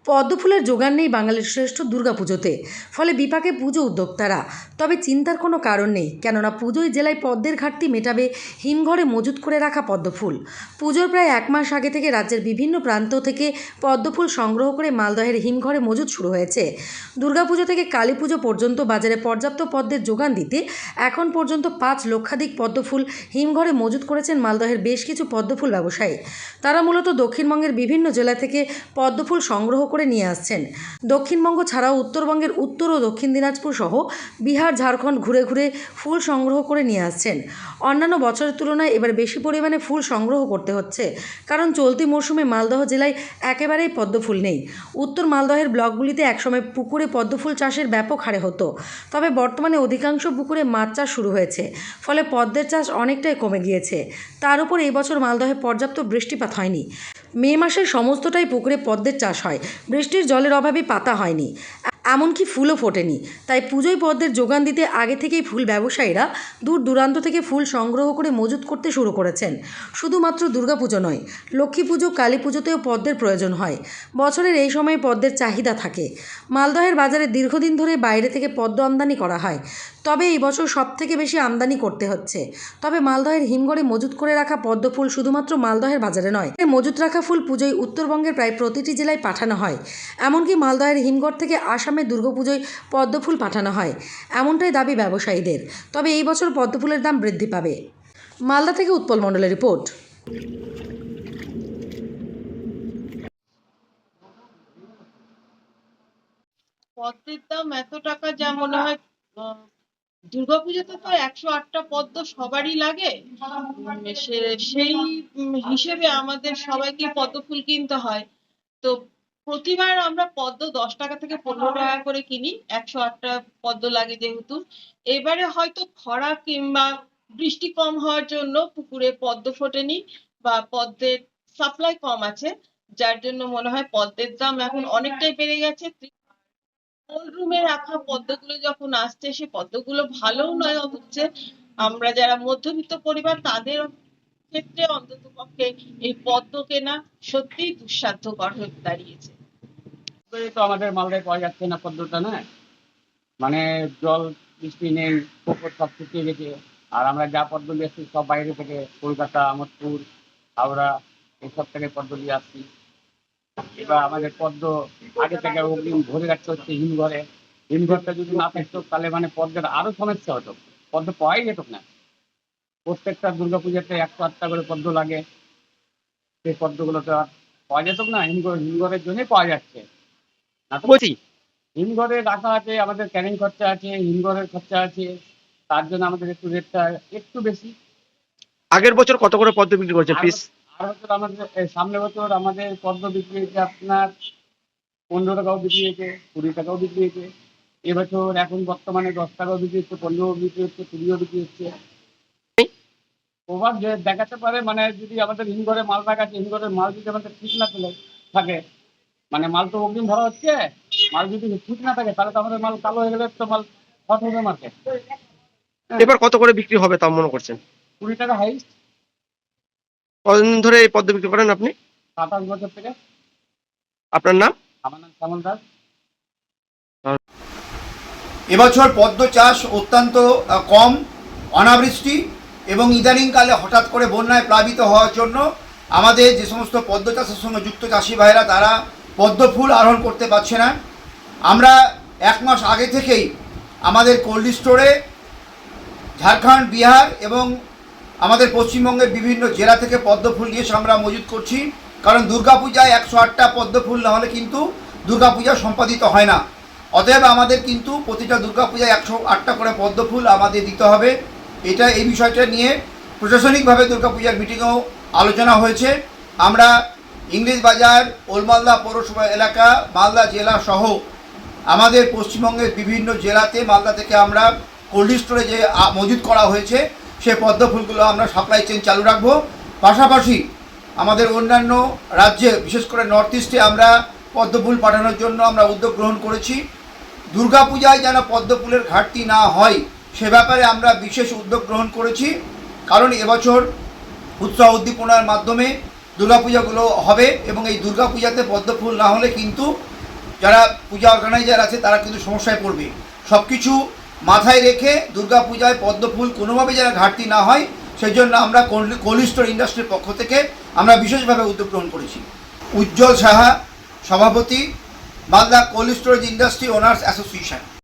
পদ্মফুলের জোগান নেই বাঙালির শ্রেষ্ঠ দুর্গাপুজোতে, ফলে বিপাকে পুজো উদ্যোক্তারা। তবে চিন্তার কোনো কারণ নেই, কেননা পুজোয় জেলায় পদ্মের ঘাটতি মেটাবে হিমঘরে মজুত করে রাখা পদ্মফুল। পুজোর প্রায় 1 মাস আগে থেকে রাজ্যের বিভিন্ন প্রান্ত থেকে পদ্মফুল সংগ্রহ করে মালদহের হিমঘরে মজুত শুরু হয়েছে। দুর্গাপুজো থেকে কালী পুজো পর্যন্ত বাজারে পর্যাপ্ত পদ্মের যোগান দিতে এখন পর্যন্ত 5 লক্ষাধিক পদ্মফুল হিমঘরে মজুত করেছেন মালদহের বেশ কিছু পদ্মফুল ব্যবসায়ী। তারা মূলত দক্ষিণবঙ্গের বিভিন্ন জেলা থেকে পদ্মফুল সংগ্রহ করে নিয়ে আসছেন। দক্ষিণবঙ্গ ছাড়াও উত্তরবঙ্গের উত্তর ও দক্ষিণ দিনাজপুর সহ বিহার, ঝাড়খণ্ড ঘুরে ঘুরে ফুল সংগ্রহ করে নিয়ে আসছেন। অন্যান্য বছরের তুলনায় এবার বেশি পরিমাণে ফুল সংগ্রহ করতে হচ্ছে, কারণ চলতি মরশুমে মালদহ জেলায় একেবারেই পদ্মফুল নেই। উত্তর মালদহের ব্লকগুলিতে একসময় পুকুরে পদ্মফুল চাষের ব্যাপক হারে হতো, তবে বর্তমানে অধিকাংশ পুকুরে মাছ চাষ শুরু হয়েছে, ফলে পদ্মের চাষ অনেকটাই কমে গিয়েছে। তার উপর এই বছর মালদহে পর্যাপ্ত বৃষ্টিপাত হয়নি। মে মাসের সমস্তটাই পুকুরে পদ্মের চাষ হয়, বৃষ্টির জলের অভাবে পাতা হয়নি, এমনকি ফুলও ফোটেনি। তাই পুজোয় পদ্মের যোগান দিতে আগে থেকেই ফুল ব্যবসায়ীরা দূর দূরান্ত থেকে ফুল সংগ্রহ করে মজুত করতে শুরু করেছেন। শুধুমাত্র দুর্গাপুজো নয়, লক্ষ্মী পুজো, কালী পুজোতেও পদ্মের প্রয়োজন হয়। বছরের এই সময় পদ্মের চাহিদা থাকে। মালদহের বাজারে দীর্ঘদিন ধরে বাইরে থেকে পদ্ম আমদানি করা হয়, তবে এই বছর সবথেকে বেশি আমদানি করতে হচ্ছে। তবে মালদহের হিমঘরে মজুত করে রাখা পদ্মফুল শুধুমাত্র মালদহের বাজারে নয়, মজুত রাখা ফুল পুজোয় উত্তরবঙ্গের প্রায় প্রতিটি জেলায় পাঠানো হয়। এমনকি মালদহের হিমঘর থেকে আসামের দুর্গাপুজোয় পদ্মফুল পাঠানো হয়, এমনটাই দাবি ব্যবসায়ীদের। তবে এই বছর পদ্মফুলের দাম বৃদ্ধি পাবে। মালদা থেকে উৎপল মণ্ডলের রিপোর্ট। পদ্মের দাম এত টাকা, যা মনে হয় দুর্গাপুজোতে তো 108টা পদ্ম সবারই লাগে। সেই হিসেবে আমাদের সবাইকে পদ্ম ফুল কিনতে হয়। তো প্রতিবার আমরা পদ্ম 10 টাকা থেকে 15 টাকা করে কিনি, 108টা পদ্ম লাগে যেহেতু। এবারে হয়তো খরা কিংবা বৃষ্টি কম হওয়ার জন্য পুকুরে পদ্ম ফোটেনি বা পদ্মের সাপ্লাই কম আছে, যার জন্য মনে হয় পদ্মের দাম এখন অনেকটাই বেড়ে গেছে। কোল্ড রুমে রাখা পদ্মগুলো যখন আসছে, সে পদ্মগুলো ভালোও নয় হচ্ছে। আমরা যারা মধ্যবিত্ত পরিবার, তাদের ক্ষেত্রে অন্তত পক্ষে এই পদ্ম কেনা সত্যিই দুঃসাধ্যকর হয়ে দাঁড়িয়েছে। তো আমাদের মালদায় পাওয়া যাচ্ছে না পদ্মটা, না মানে জল বৃষ্টি নেই, পুকুর সব শুকিয়ে গেছে। আর আমরা যা পদ্ম নিয়ে আসছি সব বাইরে থেকে, কলকাতা, আমোদপুর, হাওড়া এইসব থেকে পদ্ম নিয়ে আসছি। এবার আমাদের পদ্ম আগে থেকে অগ্রিম ভরে রাখতে হচ্ছে হিমঘরে। হিমঘরটা যদি না থাকতো তাহলে মানে পদ্মের আরো সমস্যা হতো, পদ্ম পাওয়াই যেত না। প্রত্যেকটা দুর্গাপূজাতে 108টা করে পদ্ম লাগে, সেই পদ্মগুলো তো আর পাওয়া যেত না। হিমঘরের জন্যই পাওয়া যাচ্ছে না তো। বলছি হিমঘরে রাখা আছে, আমাদের ক্যারিং খরচা আছে, হিমঘরের খরচা আছে, তার জন্য আমাদের একটু রেটটা একটু বেশি। আগের বছর কত করে পদ্ম বিক্রি করছে পিস? আর বছর আমাদের সামনে বছর আমাদের পদ্ম বিক্রি হয়েছে আপনার 15 টাকাও বিক্রি হয়েছে, 20 টাকাও বিক্রি হয়েছে। এবছর এখন বর্তমানে 10 টাকাও বিক্রি হচ্ছে, 15ও বিক্রি হচ্ছে, 20ও বিক্রি হচ্ছে। প্রভাব যে দেখাতে পারে, মানে যদি আমাদের হিমঘরে মাল রাখা আছে, হিমঘরের মাল যদি আমাদের ঠিক না থাকে, মানে মাল তো অগ্রিম ধরা হচ্ছে, মাল যদি ঠিক না থাকে তাহলে তো আমাদের মাল কালো হয়ে গেলে তো মাল হট হবে মার্কেট। এবার কত করে বিক্রি হবে তা মনে করছেন? 20 টাকা হাইস্ট। কতদিন ধরে এই পদ্ম বিক্রি করেন আপনি? 27 বছর থেকে। আপনার নাম? আমার নাম শ্যামল দাস। এবছর পদ্ম চাষ অত্যন্ত কম, অনাবৃষ্টি এবং ইদানিংকালে হঠাৎ করে বন্যায় প্লাবিত হওয়ার জন্য আমাদের যে সমস্ত পদ্ম চাষের সঙ্গে যুক্ত চাষি ভাইরা তারা পদ্ম ফুল আহরণ করতে পারছে না। আমরা 1 মাস আগে থেকেই আমাদের কোল্ড স্টোরে ঝাড়খণ্ড, বিহার এবং আমাদের পশ্চিমবঙ্গের বিভিন্ন জেলা থেকে পদ্ম ফুল নিয়ে এসে আমরা মজুত করছি, কারণ দুর্গাপূজায় 108টা পদ্ম ফুল না হলে কিন্তু দুর্গাপূজা সম্পাদিত হয় না। অতএব আমাদের কিন্তু প্রতিটা দুর্গাপূজায় 108টা করে পদ্ম ফুল আমাদের দিতে হবে। এই বিষয়টা নিয়ে প্রশাসনিকভাবে দুর্গাপূজার মিটিংয়েও আলোচনা হয়েছে। আমরা ইংরেজ বাজার, ওলমালদা পৌরসভা এলাকা, মালদা জেলা সহ আমাদের পশ্চিমবঙ্গের বিভিন্ন জেলাতে মালদা থেকে আমরা কোল্ড স্টোরে যে মজুত করা হয়েছে সেই পদ্ম ফুলগুলো আমরা সাপ্লাই চেইন চালু রাখব। পাশাপাশি আমাদের অন্যান্য রাজ্যে, বিশেষ করে নর্থ ইস্টে আমরা পদ্ম ফুল পাঠানোর জন্য আমরা উদ্যোগ গ্রহণ করেছি। দুর্গাপূজায় যেন পদ্ম ফুলের ঘাটতি না হয় সে ব্যাপারে আমরা বিশেষ উদ্যোগ গ্রহণ করেছি, কারণ এবছর উৎসাহ উদ্দীপনার মাধ্যমে দুর্গাপূজাগুলো হবে এবং এই দুর্গাপূজাতে পদ্ম ফুল না হলে কিন্তু যারা পূজা অর্গানাইজার আছে তারা কিন্তু সমস্যায় পড়বে। সব কিছু মাথায় রেখে দুর্গাপূজায় পদ্মফুল কোনোভাবে যেন ঘাটতি না হয় সেই জন্য আমরা কোল্ড স্টোর ইন্ডাস্ট্রির পক্ষ থেকে আমরা বিশেষভাবে উদ্যোগ গ্রহণ করেছি। উজ্জ্বল সাহা, সভাপতি, Malda cold storage industry owners association.